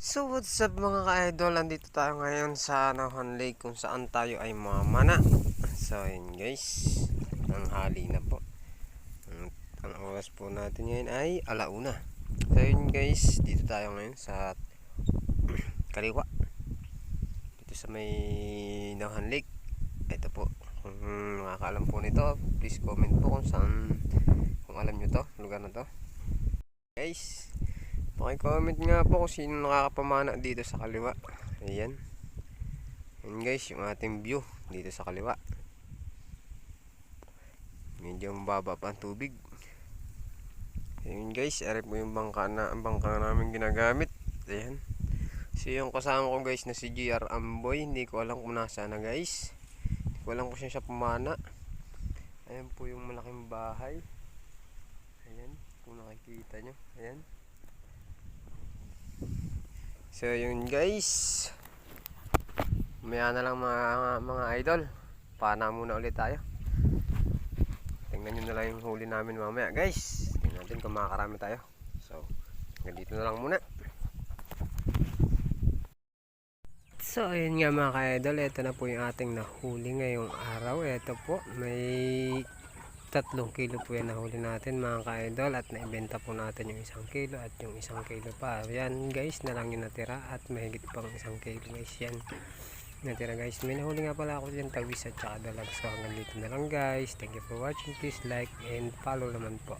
So what's up mga ka-idol, andito tayo ngayon sa Nahan Lake kung saan tayo ay mamana. So yun guys, ang hali na po. Ang oras po natin ngayon ay alauna. So yun guys, dito tayo ngayon sa kaliwa, dito sa may Nahan Lake. Ito po, kung nakakaalam po nito, please comment po kung saan, kung alam nyo to, lugar na to guys. Paki-comment nga po kung sino nakakapamana dito sa kaliwa. Ayan. Ayan guys, yung ating view dito sa kaliwa. Medyo mababa pa ang tubig. Ayan guys, ere po yung bangka namin ginagamit. Ayan. So yung kasama ko guys na si GR Amboy, hindi ko alam kung nasa na guys. Hindi ko alam kung siya pumana. Ayan po yung malaking bahay. Ayan, kung nakikita nyo. Ayan. So yun guys, maya na lang mga idol, pana muna ulit tayo. Tingnan nyo na lang yung huli namin mamaya guys. Tingnan natin kung makakarami tayo. So dito na lang muna. So ayun nga mga ka-idol, ito na po yung ating nahuli ngayong araw. Ito po, may 3 kilo po yan nahuli natin mga ka-idol, at naibenta po natin yung 1 kilo at yung 1 kilo pa. Yan guys, na lang yung natira at mahigit pang 1 kilo guys yan natira guys. May nahuli nga pala ako dyan, tawis at saka dalag. So hanggang dito na lang guys. Thank you for watching. Please like and follow naman po.